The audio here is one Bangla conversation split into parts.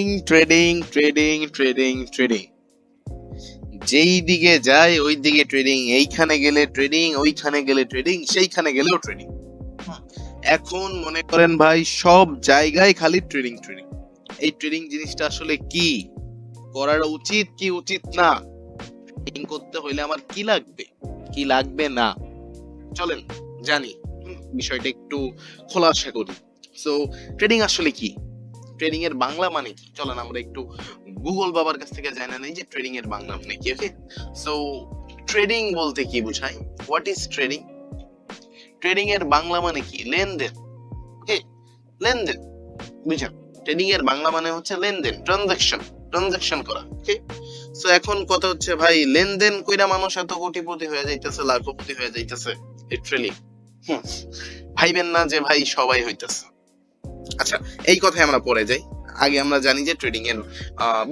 ট্রেডিং ট্রেডিং ট্রেডিং ট্রেডিং যেই দিকে যায় ওই দিকে ট্রেডিং, এইখানে গেলে ট্রেডিং, ওইখানে গেলে ট্রেডিং, সেইখানে গেলেও ট্রেডিং। এখন মনে করেন ভাই সব জায়গায় খালি ট্রেডিং ট্রেডিং। এই ট্রেডিং জিনিসটা আসলে কি, করাটা উচিত কি উচিত না, ট্রেডিং করতে হইলে আমার কি লাগবে কি লাগবে না, চলেন জানি বিষয়টা একটু খোলাসা করি। সো ট্রেডিং আসলে কি, ট্রেডিং এর বাংলা মানে কি, চলেন আমরা একটু গুগল বাবার কাছ থেকে জানা নেই যে ট্রেডিং এর বাংলা মানে কি। ওকে, সো ট্রেডিং বলতে কি বোঝায়, হোয়াট ইজ ট্রেডিং? ট্রেডিং এর বাংলা মানে কি, লেনদেন। ওকে, লেনদেন, বুঝছেন? ট্রেডিং এর বাংলা মানে হচ্ছে লেনদেন, ট্রানজাকশন, ট্রানজাকশন করা। ওকে, সো এখন কথা হচ্ছে ভাই লেনদেন কইরা মানুষ এত কোটিপতি হয়ে যাইতেছে, লাখপতি হয়ে যাইতেছে এই ট্রেডিং। ভাইবেন না যে ভাই সবাই হইতেছে। আচ্ছা, এই কথায় আমরা পরে যাই। আগে আমরা জানি যে ট্রেডিং এর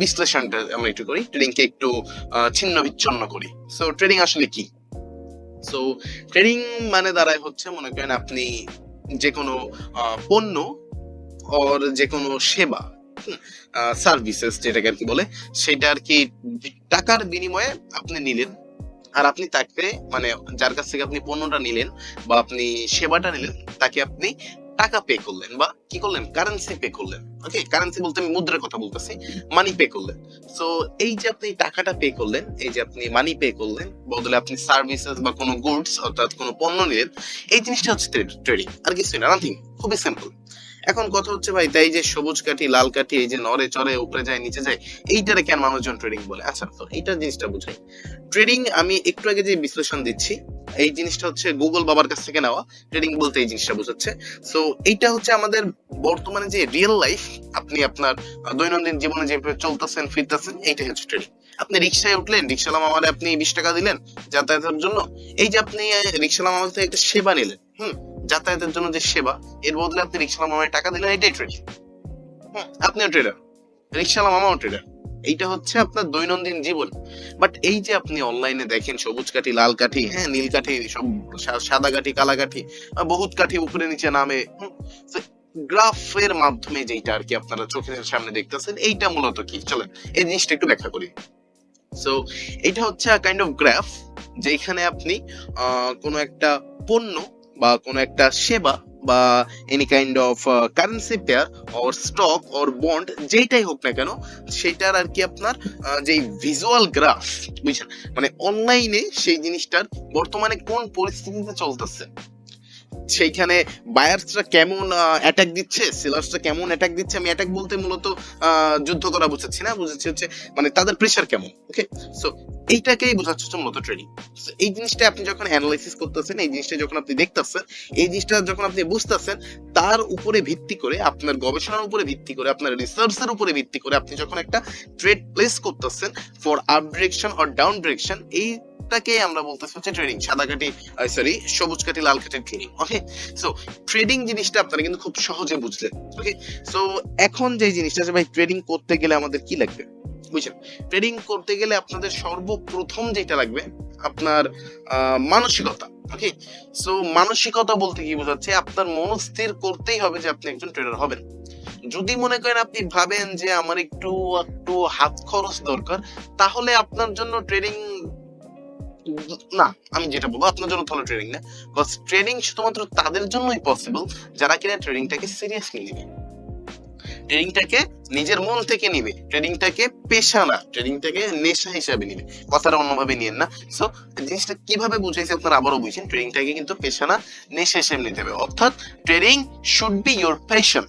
বিশ্লেষণটা আমরা একটু করি, ট্রেডিং কে একটু ছিন্ন বিচ্ছিন্ন করি। সো ট্রেডিং আসলে কি? সো ট্রেডিং মানে দাঁড়ায় হচ্ছে, মনে করেন আপনি যে কোনো পণ্য ওর যে কোনো সেবা, সার্ভিসেস যেটাকে আর কি বলে, সেটা আর কি টাকার বিনিময়ে আপনি নিলেন, আর আপনি তাকে মানে যার কাছ থেকে আপনি পণ্যটা নিলেন বা আপনি সেবাটা নিলেন তাকে আপনি টাকা পে করলেন বা কি করলেন, কারেন্সি পে করলেন। ওকে, কারেন্সি বলতে আমি মুদ্রার কথা বলতেছি, মানি পে করলেন। সো এই যে আপনি টাকাটা পে করলেন, এই যে আপনি মানি পে করলেন, বদলে আপনি সার্ভিসেস বা কোনো গুডস অর্থাৎ কোনো পণ্য নিলেন, এই জিনিসটা হচ্ছে ট্রেডিং, আর কিছু না, নাথিং, খুবই সিম্পল। এখন কথা হচ্ছে ভাই, তাই যে সবুজ কাঠি লাল কাঠি এই যে নড়ে চড়ে উপরে যায় নিচে যায়, এইটারে কেন মানুষজন ট্রেডিং বলে? আচ্ছা, তো এইটা জিনিসটা বুঝাই। ট্রেডিং আমি একটু আগে যে বিশ্লেষণ দিচ্ছি, এই জিনিসটা হচ্ছে গুগল বাবার কাছ থেকে নেওয়া। ট্রেডিং বলতে এই জিনিসটা বোঝাচ্ছে। সো এইটা হচ্ছে আমাদের বর্তমানে যে রিয়েল লাইফ, আপনি আপনার দৈনন্দিন জীবনে যেভাবে চলতেছেন ফিরতেছেন, এইটাই হচ্ছে ট্রেডিং। আপনি রিক্সায় উঠলেন, রিক্সাওয়ালা মামারে আপনি 20 টাকা দিলেন যাতায়াতের জন্য, এই যে আপনি রিক্সাওয়ালা মামার থেকে একটা সেবা নিলেন, যাতায়াতের জন্য যে সেবা, এর বদলে আপনি রিক্সাওয়ালা মামায় টাকা দিলেন, এটাই ট্রেডিং। আপনিও ট্রেডার, রিক্সাওয়ালা মামাও ট্রেডার। এইটা হচ্ছে আপনার দৈনন্দিন জীবন। বাট এই যে আপনি অনলাইনে দেখেন সবুজ কাঠি লাল কাঠি, নীল কাঠি, সব সাদা কাঠি কালা কাঠি, বহুত কাঠি উপরে নিচে নামে, গ্রাফের মাধ্যমে যেটা আর কি আপনারা চোখের সামনে দেখতেছেন, এইটা মূলত কি, চলেন এই জিনিসটা একটু ব্যাখ্যা করি। সো এটা হচ্ছে কাইন্ড অফ গ্রাফ, যেখানে আপনি কোনো একটা পণ্য বা কোনো একটা সেবা বা any kind of currency pair or stock or bond, যেটাই হোক না কেন, সেটার আর কি আপনার যে ভিজুয়াল গ্রাফ, বুঝছেন? মানে অনলাইনে সেই জিনিসটার বর্তমানে কোন পরিস্থিতিতে চলতেছে, সেইখানে বায়ার্সরা কেমন অ্যাটাক দিচ্ছে, সেলার্সরা কেমন অ্যাটাক দিচ্ছে। আমি অ্যাটাক বলতে মূলত যুদ্ধ করা বুঝাচ্ছি না, বুঝাচ্ছি হচ্ছে মানে তাদের প্রেসার কেমন। ওকে, সো এইটাকেই বোঝাচ্ছে হচ্ছে মূলত ট্রেডিং। এই জিনিসটা আপনি যখন অ্যানালাইসিস করতেছেন, এই জিনিসটা যখন আপনি দেখতেছেন, এই জিনিসটা যখন আপনি বুঝতেছেন, তার উপরে ভিত্তি করে, আপনার গবেষণার উপরে ভিত্তি করে, আপনার রিসার্চের উপরে ভিত্তি করে আপনি যখন একটা ট্রেড প্লেস করতেছেন for up direction or down direction, এইটাকে আমরা বলতেছি হচ্ছে ট্রেডিং। সাদা কাঠি সরি সবুজ কাঠি লাল কাঠির ট্রেডিং। ওকে, সো ট্রেডিং জিনিসটা আপনারা কিন্তু খুব সহজে বুঝলেন। ওকে, সো এখন যে জিনিসটা আছে ভাই, ট্রেডিং করতে গেলে আমাদের কি লাগবে, বুঝছেন? ট্রেডিং করতে গেলে আপনাদের সর্বপ্রথম যেটা লাগবে আপনার মানসিকতা। ওকে, সো মানসিকতা বলতে কি বোঝাচ্ছে, আপনার মনস্থির করতেই হবে যে আপনি একজন ট্রেডার হবেন। যদি মনে করেন আপনি ভাবেন যে আমার একটু একটু হাত খরচ দরকার, তাহলে আপনার জন্য ট্রেডিং না, আমি যেটা বলবো আপনার জন্য তাহলে ট্রেডিং না। বিকজ ট্রেডিং শুধুমাত্র তাদের জন্যই পসিবল যারা কিনা ট্রেডিংটাকে সিরিয়াসলি নেবে, ট্রেডিংটাকে নিজের মন থেকে নিবে, ট্রেডিংটাকে পেশা না, ট্রেডিংটাকে নেশা হিসাবে নিবে। কথাটা অন্যভাবে নিয়েন না। সো জিনিসটা কিভাবে বুঝাইছে আপনারা আবারও বুঝছেন, ট্রেডিংটাকে কিন্তু পেশা না, নেশা হিসেবে নিতে হবে। অর্থাৎ trading should be your passion.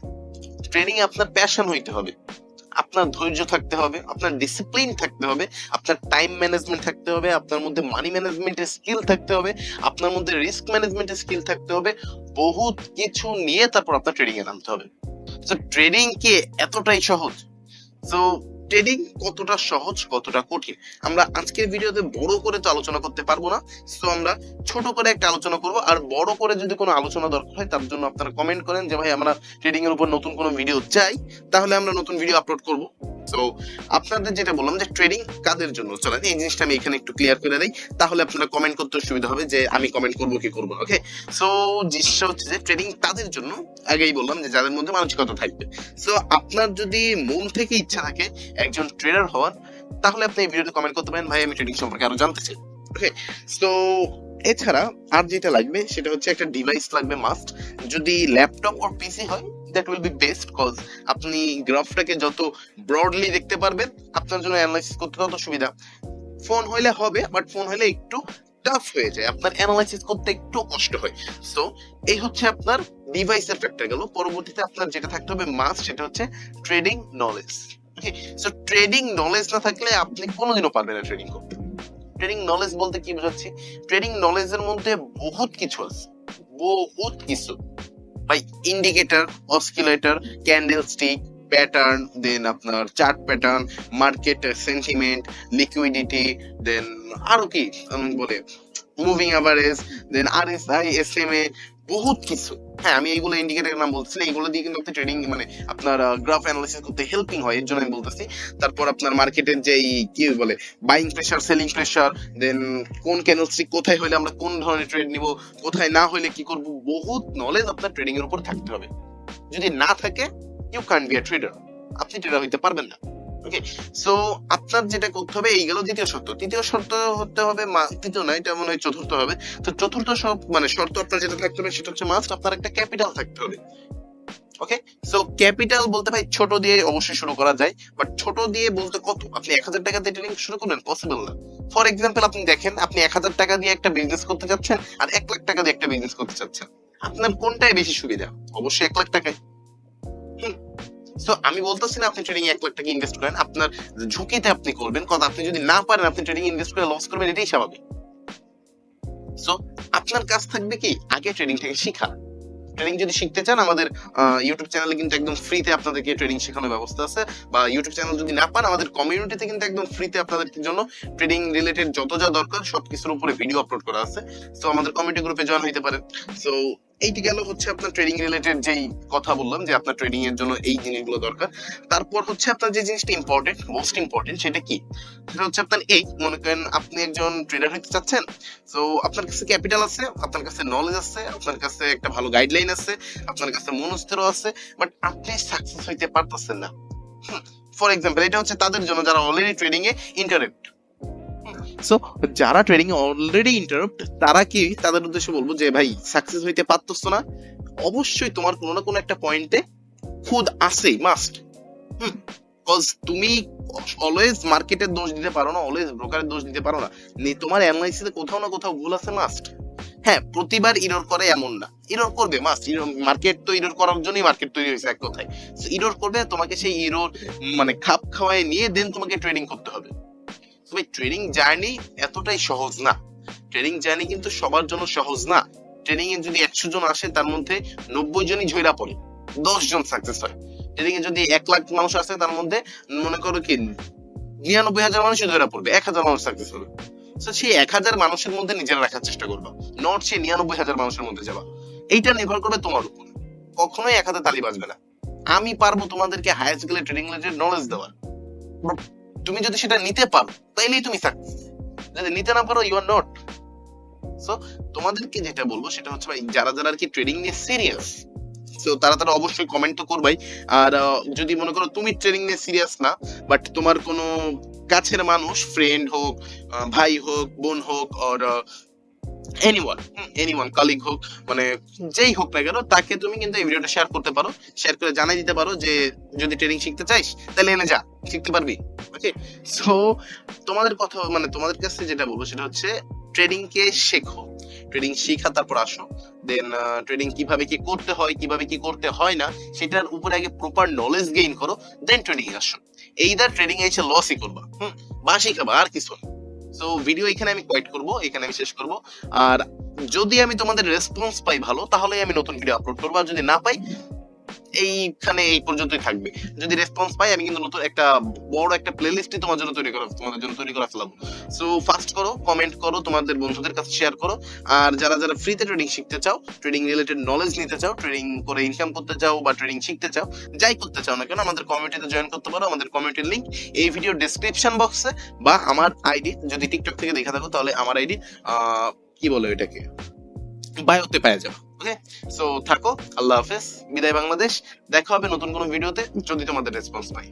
Trading আপনার প্যাশন হইতে হবে, আপনার ধৈর্য থাকতে হবে, আপনার ডিসিপ্লিন থাকতে হবে, আপনার টাইম ম্যানেজমেন্ট থাকতে হবে, আপনার মধ্যে মানি ম্যানেজমেন্টের স্কিল থাকতে হবে, আপনার মধ্যে রিস্ক ম্যানেজমেন্টের স্কিল থাকতে হবে, বহুত কিছু নিয়ে তারপর আপনার ট্রেডিং এ নামতে হবে। তো ট্রেডিং কি এতটাই সহজ? তো ট্রেডিং কতটা সহজ কতটা কঠিন আমরা আজকের ভিডিওতে বড় করে তো আলোচনা করতে পারবো না। সো আমরা ছোট করে একটা আলোচনা করব, আর বড় করে যদি কোনো আলোচনা দরকার হয় তার জন্য আপনারা কমেন্ট করেন যে ভাই আমরা ট্রেডিং এর উপর নতুন কোনো ভিডিও চাই, তাহলে আমরা নতুন ভিডিও আপলোড করব। সো আপনাদের যেটা বললাম যে ট্রেডিং কাদের জন্য, চলেন এই জিনিসটা আমি এখানে একটু ক্লিয়ার করে দেই, তাহলে আপনারা কমেন্ট করতে সুবিধা হবে যে আমি কমেন্ট করবো কি করবো। ওকে, সো জিনিসটা হচ্ছে যে ট্রেডিং তাদের জন্য, আগেই বললাম যে যাদের মধ্যে মানসিকতা থাকবে। সো আপনার যদি মন থেকে ইচ্ছা থাকে একজন ট্রেডার হওয়ার, তাহলে আপনি এই ভিডিওতে কমেন্ট করতে পারেন ভাই আমি ট্রেডিং সম্পর্কে আরো জানতে চাই। ওকে, সো এছাড়া আর যেটা লাগবে সেটা হচ্ছে একটা ডিভাইস লাগবে মাস্ট। যদি ল্যাপটপ অর পিসি হয় that will be best, cause আপনি গ্রাফটাকে যত ব্রডলি দেখতে পারবেন আপনার জন্য অ্যানালাইসিস করতে তত সুবিধা। ফোন হইলে হবে, বাট ফোন হইলে একটু টাফ হয়ে যায়, আপনার অ্যানালাইসিস করতে একটু কষ্ট হয়। সো এই হচ্ছে আপনার ডিভাইসের ফ্যাক্টর গেল। পরবর্তীতে আপনার যেটা থাকতে হবে মাস্ট, সেটা হচ্ছে ট্রেডিং নলেজ। ওকে, সো ট্রেডিং নলেজ না থাকলে আপনি কোনোদিনও পারবেন না ট্রেডিং করতে। ট্রেডিং নলেজ বলতে কি বোঝাচ্ছি, ট্রেডিং নলেজের মধ্যে বহুত কিছু আছে, বহুত কিছু ভাই। Indicator, oscillator, candle stick, pattern, then আপনার chart pattern, market sentiment, liquidity, then আরো কি বলে moving average, then RSI, SMA, বহুত কিছু। হ্যাঁ, আমি এইগুলো ইন্ডিকেটরের নাম বলছি না, এগুলো দিয়ে কিন্তু আপনি ট্রেডিং মানে আপনার গ্রাফ অ্যানালাইসিস করতে হেল্পিং হয়, এর জন্য আমি বলতেছি। তারপর আপনার মার্কেটের যে কি বলে বাইং প্রেসার, সেলিং প্রেসার, দেন কোন ক্যান্ডেলস্টিক কোথায় হইলে আমরা কোন ধরনের ট্রেড নিব, কোথায় না হইলে কি করব, বহুত নলেজ আপনার ট্রেডিং এর উপর থাকতে হবে। যদি না থাকে you can be a trader, আপনি ট্রেডার হইতে পারবেন না। ওকে, সো আপনার যেটা করতে হবে, এই গেল দ্বিতীয় শর্ত। তৃতীয় শর্ত হতে হবে, তৃতীয় না, এটা মনে হয় চতুর্থ হবে। তো চতুর্থ মানে শর্ত আপনার যেটা থাকতে হবে সেটা হচ্ছে মাস্ট আপনার একটা ক্যাপিটাল থাকতে হবে। ওকে, সো ক্যাপিটাল বলতে ভাই ছোট দিয়ে অবশ্যই শুরু করা যায়, বাট ছোট দিয়ে বলতে কত, আপনি 1000 টাকা দিয়ে ট্রেডিং শুরু করবেন, পসিবল না। ফর এক্সাম্পল আপনি দেখেন, আপনি 1000 টাকা দিয়ে একটা বিজনেস করতে চাচ্ছেন আর 1 লাখ টাকা দিয়ে একটা বিজনেস করতে চাচ্ছেন, আপনার কোনটাই বেশি সুবিধা? অবশ্যই 1 লাখ টাকায়। সো আমি বলতেছি না আপনি ট্রেডিং 1 লাখ টাকা ইনভেস্ট করেন, আপনার ঝুঁকিতে আপনি করবেন, কারণ আপনি যদি না পারেন আপনি ট্রেডিং ইনভেস্ট করে লস করবেন, এটাই স্বাভাবিক। সো আপনার কাজ থাকবে কি, আগে ট্রেডিংটাকে শেখা। ট্রেডিং যদি শিখতে চান, আমাদের ইউটিউব চ্যানেলে কিন্তু একদম ফ্রিতে আপনাদেরকে ট্রেডিং শেখানোর ব্যবস্থা আছে, বা ইউটিউব চ্যানেল যদি না পান আমাদের কমিউনিটিতে কিন্তু একদম ফ্রিতে আপনাদের জন্য ট্রেডিং রিলেটেড যত যা দরকার সবকিছুর উপরে ভিডিও আপলোড করা আছে। সো আমাদের কমিউনিটি গ্রুপে জয়েন হইতে পারেন। সো এইটি গেল হচ্ছে আপনার ট্রেডিং রিলেটেড যেই কথা বললাম যে আপনার ট্রেডিং এর জন্য এই জিনিসগুলো দরকার। তারপর হচ্ছে আপনার যে জিনিসটা ইম্পর্টেন্ট, মোস্ট ইম্পর্টেন্ট, সেটা কি, সেটা হচ্ছে আপনার এই মনে করেন আপনি একজন ট্রেডার হতে চাচ্ছেন। সো আপনার কাছে ক্যাপিটাল আছে, আপনার কাছে নলেজ আছে, আপনার কাছে একটা ভালো গাইডলাইন আছে, আপনার কাছে মনস্থিরও আছে, বাট আপনি সাকসেস হইতে পারতেছেন না। ফর এক্সাম্পল এটা হচ্ছে তাদের জন্য যারা অলরেডি ট্রেডিং এ ইন্টারেক্ট। সো যারা ট্রেডিং এ অলরেডি ইন্টারাপ্ট, তারা কি, তাদের উদ্দেশ্যে বলবো যে ভাই সাকসেস হইতে পারতেছ না, অবশ্যই তোমার কোনো না কোনো একটা পয়েন্টে খুদ আসেই, মাস্ট। কজ তুমি অলওয়েজ মার্কেটের দোষ দিতে পারো না, অলওয়েজ ব্রোকারের দোষ দিতে পারো না, তোমার অ্যানালাইসিসে কোথাও না কোথাও ভুল আছে, মাস্ট। হ্যাঁ, প্রতিবার ইরর করে এমন না, ইরর করবে, মাস্ট। মার্কেট তো ইরর করার জন্যই মার্কেট তৈরি হয়েছে এক কথায়। ইরর করবে, তোমাকে সেই ইরর মানে খাপ খাওয়ায় নিয়ে দেন তোমাকে ট্রেডিং করতে হবে। তবে ট্রেডিং জার্নি এতটাই সহজ না, ট্রেডিং জার্নি কিন্তু সবার জন্য সহজ না। ট্রেডিং এ যদি 100 জন আসে তার মধ্যে 90 জনই ঝইরা পড়ে, 10 জন সাকসেস হয়। ট্রেডিং এ যদি 1 লাখ মানুষ আসে তার মধ্যে মনে করো কি 99,000 মানুষই ধরা পড়বে, 1000 মানুষ সাকসেস হবে। তো সেই 1000 মানুষের মধ্যে নিজেরা রাখার চেষ্টা করবা, নট সেই 99,000 মানুষের মধ্যে যাবা। এইটা নির্ভর করবে তোমার উপর, কখনোই 1 হাতে তালি বাজবে না। আমি পারবো তোমাদেরকে হায়ার স্কেলে ট্রেডিং রিলেটেড নলেজ দেওয়ার, তুমি যদি সেটা নিতে পারো তাইলেই তুমি সাকসেস, যদি নিতে না পারো ইউ আর নট। সো তোমাদেরকে যেটা বলবো সেটা হচ্ছে ভাই, যারা যারা আর কি ট্রেডিং নিয়ে সিরিয়াস, সো তারা তারা অবশ্যই কমেন্ট তো করবাই। আর যদি মনে করো তুমি ট্রেডিং নিয়ে সিরিয়াস না, বাট তোমার কোনো কাছের মানুষ, ফ্রেন্ড হোক, ভাই হোক, বোন হোক, অর এনিওয়ান কলিগ হোক, মানে যেই হোক না কেন, তাকে তুমি কিন্তু এই ভিডিওটা শেয়ার করতে পারো, শেয়ার করে জানাই দিতে পারো যে যদি ট্রেডিং শিখতে চাইস তাহলে এনে যা, শিখতে পারবি। ওকে, সো তোমাদের কথা মানে তোমাদের কাছে যেটা বলবো সেটা হচ্ছে ট্রেডিং কে শেখো, ট্রেডিং শিখা তারপর আসো, দেন ট্রেডিং কিভাবে কি করতে হয়, কিভাবে কি করতে হয় না, সেটার উপরে আগে প্রপার নলেজ গেইন করো, দেন ট্রেডিং এ আসো। এইদার ট্রেডিং এ এসে লসই করবা, বাসি খাবা, আর কিছু না। সো ভিডিও এখানে আমি কোয়াইট করব, এখানে আমি শেষ করব। আর যদি আমি তোমাদের রেসপন্স পাই ভালো, তাহলে আমি নতুন ভিডিও আপলোড করবো, আর যদি না পাই এইখানে এই পর্যন্তই থাকবে। যদি রেসপন্স পাই আমি কিন্তু নতুন একটা বড় একটা প্লেলিস্টই তোমাদের জন্য তৈরি করে ফেলাবো। সো ফার্স্ট করো, কমেন্ট করো, তোমাদের বন্ধুদের কাছে শেয়ার করো। আর যারা যারা ফ্রিতে ট্রেডিং শিখতে চাও, ট্রেডিং রিলেটেড নলেজ নিতে চাও, ট্রেডিং করে ইনকাম করতে চাও বা ট্রেডিং শিখতে চাও, যাই করতে চাও না কেন আমাদের কমিউনিটিতে জয়েন করতে পারো। আমাদের কমিউনিটির লিংক এই ভিডিও ডেসক্রিপশন বক্সে বা আমার আইডি, যদি টিকটক থেকে দেখে থাকো তাহলে আমার আইডি কি বলে এটাকে, বায়োতে পেয়ে যাবে। ওকে, সো থাকো, আল্লাহ হাফেজ, বিদায় বাংলাদেশ। দেখা হবে নতুন কোনো ভিডিওতে যদি তোমাদের রেসপন্স পাই।